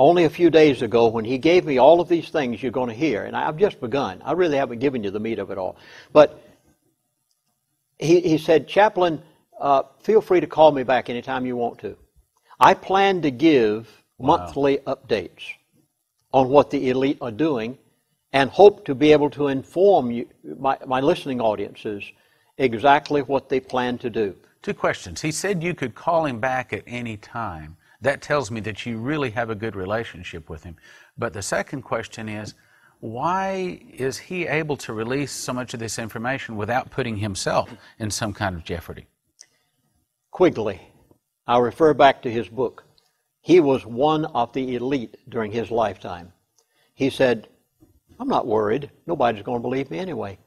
only a few days ago when he gave me all of these things you're going to hear, and I've just begun. I really haven't given you the meat of it all. But he said, Chaplain, feel free to call me back anytime you want to. I plan to give monthly updates on what the elite are doing and hope to be able to inform you, my listening audiences exactly what they plan to do. 2 questions. He said you could call him back at any time. That tells me that you really have a good relationship with him. But the second question is, why is he able to release so much of this information without putting himself in some kind of jeopardy? Quigley, I'll refer back to his book. He was one of the elite during his lifetime. He said, I'm not worried. Nobody's going to believe me anyway.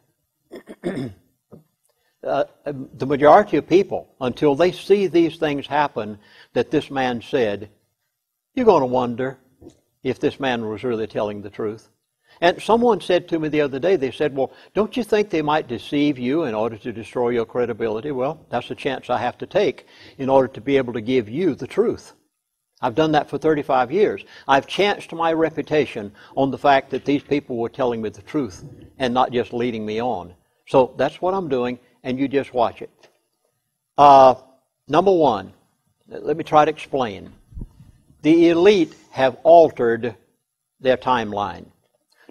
The majority of people, until they see these things happen that this man said, you're going to wonder if this man was really telling the truth. And someone said to me the other day, they said, well, don't you think they might deceive you in order to destroy your credibility? Well, that's a chance I have to take in order to be able to give you the truth. I've done that for 35 years. I've chanced my reputation on the fact that these people were telling me the truth and not just leading me on. So that's what I'm doing, and you just watch it. Number one, let me try to explain. The elite have altered their timeline.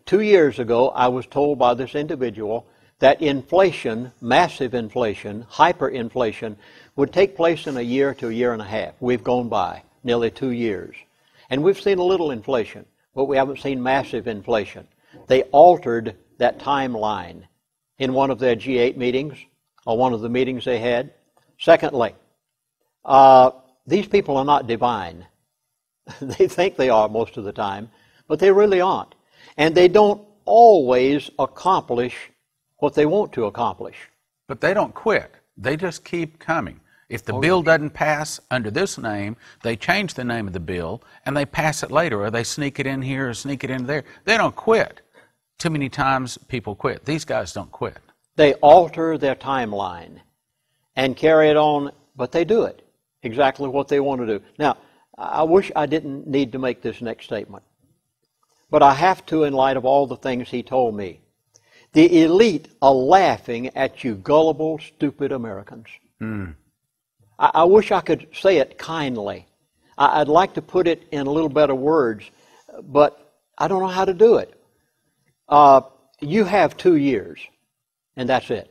2 years ago, I was told by this individual that inflation, massive inflation, hyperinflation, would take place in a year to a year and a half. We've gone by nearly 2 years. And we've seen a little inflation, but we haven't seen massive inflation. They altered that timeline in one of their G8 meetings, or one of the meetings they had. Secondly, these people are not divine. They think they are most of the time, but they really aren't. And they don't always accomplish what they want to accomplish. But they don't quit. They just keep coming. If the bill doesn't pass under this name, they change the name of the bill, and they pass it later, or they sneak it in here or sneak it in there. They don't quit. Too many times people quit. These guys don't quit. They alter their timeline and carry it on, but they do it exactly what they want to do. Now, I wish I didn't need to make this next statement, but I have to in light of all the things he told me. The elite are laughing at you gullible, stupid Americans. I wish I could say it kindly. I'd like to put it in a little better words, but I don't know how to do it. You have 2 years, and that's it.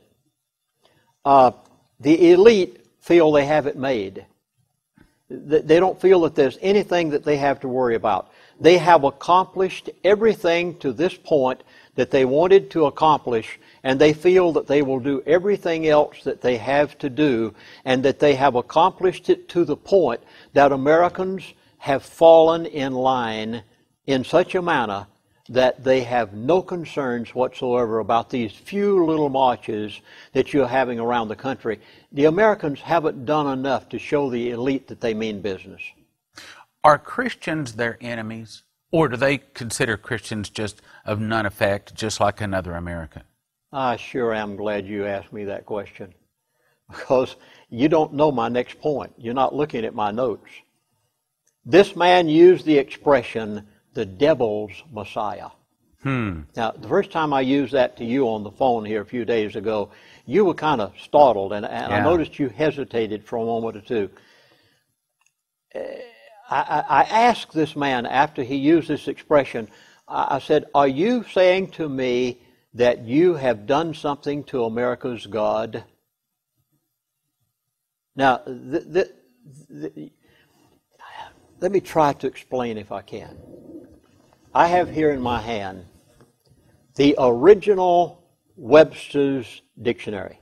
The elite feel they have it made. They don't feel that there's anything that they have to worry about. They have accomplished everything to this point that they wanted to accomplish, and they feel that they will do everything else that they have to do, and that they have accomplished it to the point that Americans have fallen in line in such a manner that they have no concerns whatsoever about these few little marches that you're having around the country. The Americans haven't done enough to show the elite that they mean business. Are Christians their enemies, or do they consider Christians just of none effect, just like another American? I sure am glad you asked me that question, because you don't know my next point. You're not looking at my notes. This man used the expression, the devil's Messiah. Now, the first time I used that to you on the phone here a few days ago, you were kind of startled, and I noticed you hesitated for a moment or two. I asked this man after he used this expression, I said, are you saying to me that you have done something to America's God? Now, let me try to explain if I can. I have here in my hand the original Webster's Dictionary.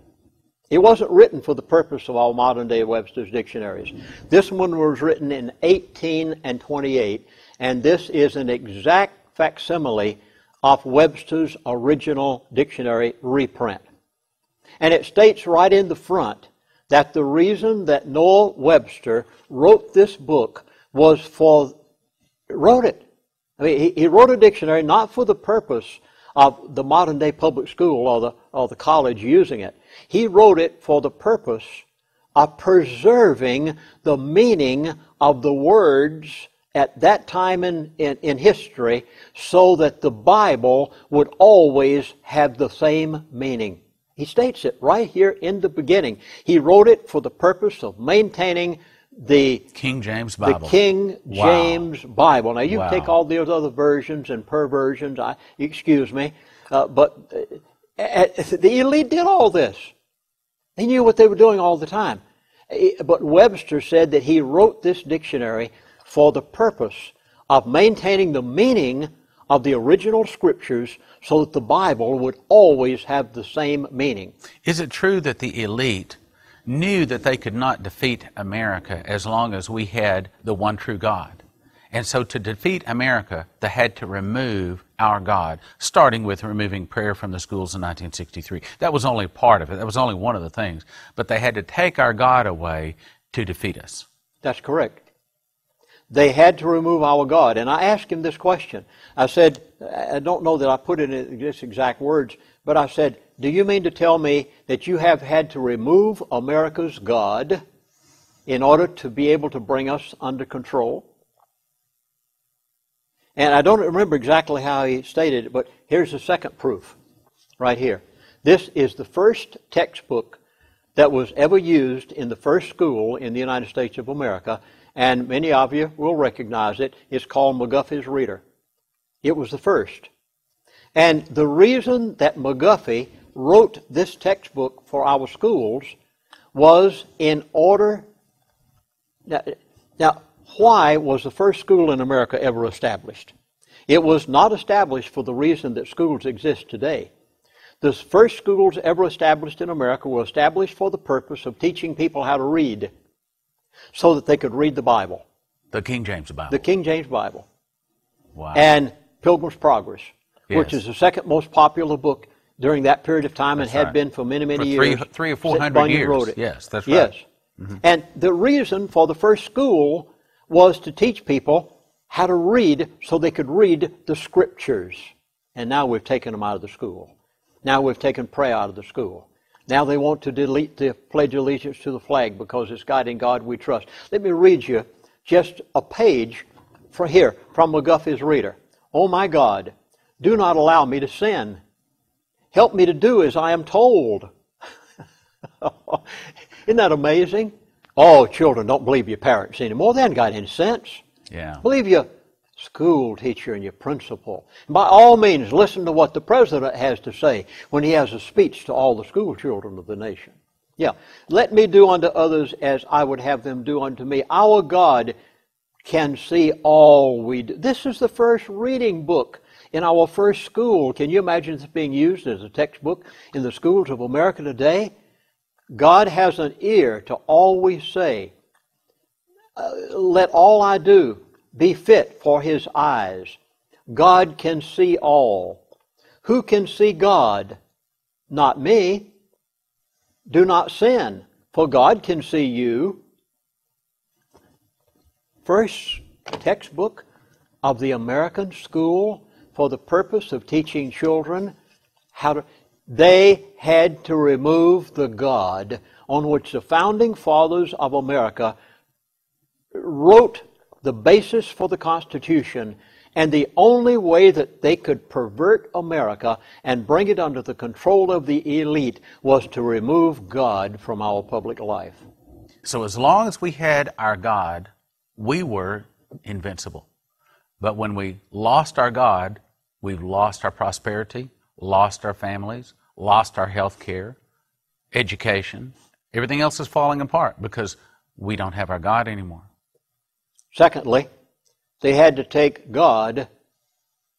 It wasn't written for the purpose of all modern-day Webster's dictionaries. This one was written in 1828, and this is an exact facsimile of Webster's original dictionary reprint. And it states right in the front that the reason that Noah Webster wrote this book was he wrote a dictionary not for the purpose of the modern-day public school or the college using it. He wrote it for the purpose of preserving the meaning of the words at that time in history so that the Bible would always have the same meaning. He states it right here in the beginning. He wrote it for the purpose of maintaining the King James Bible. The King James Bible. Now, you can take Wow. all those other versions and perversions, excuse me, but the elite did all this. They knew what they were doing all the time. But Webster said that he wrote this dictionary for the purpose of maintaining the meaning of the original scriptures so that the Bible would always have the same meaning. Is it true that the elite knew that they could not defeat America as long as we had the one true God? And so to defeat America, they had to remove our God, starting with removing prayer from the schools in 1963. That was only part of it. That was only one of the things. But they had to take our God away to defeat us. That's correct. They had to remove our God. And I asked him this question. I said, I don't know that I put it in this exact words, but I said, do you mean to tell me that you have had to remove America's God in order to be able to bring us under control? And I don't remember exactly how he stated it, but here's the second proof right here. This is the first textbook that was ever used in the first school in the United States of America, and many of you will recognize it. It's called McGuffey's Reader. It was the first. And the reason that McGuffey wrote this textbook for our schools was in order... Now, why was the first school in America ever established? It was not established for the reason that schools exist today. The first schools ever established in America were established for the purpose of teaching people how to read so that they could read the Bible. The King James Bible. The King James Bible. Wow. And Pilgrim's Progress, which Yes. is the second most popular book during that period of time and That's had right. been for many, many For years. three or 400 Bunyan years. wrote it. Yes, that's right. Yes. And the reason for the first school was to teach people how to read so they could read the Scriptures. And now we've taken them out of the school. Now we've taken prayer out of the school. Now they want to delete the Pledge of Allegiance to the flag because it's God in God we trust. Let me read you just a page from McGuffey's Reader. Oh my God, do not allow me to sin. Help me to do as I am told. Isn't that amazing? Oh, children, don't believe your parents anymore. They haven't got any sense. Yeah. Believe your school teacher and your principal. And by all means, listen to what the president has to say when he has a speech to all the school children of the nation. Yeah. Let me do unto others as I would have them do unto me. Our God can see all we do. This is the first reading book in our first school. Can you imagine this being used as a textbook in the schools of America today? God has an ear to all we say. Let all I do be fit for His eyes. God can see all. Who can see God? Not me. Do not sin, for God can see you. First textbook of the American school for the purpose of teaching children how to... They had to remove the God on which the founding fathers of America wrote the basis for the Constitution, and the only way that they could pervert America and bring it under the control of the elite was to remove God from our public life. So as long as we had our God, we were invincible. But when we lost our God, we've lost our prosperity, lost our families, lost our health care, education. Everything else is falling apart because we don't have our God anymore. Secondly, they had to take God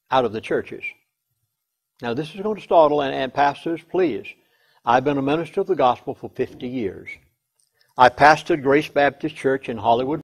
out of the churches. Now, this is going to startle, and pastors, please. I've been a minister of the gospel for 50 years. I pastored Grace Baptist Church in Hollywood,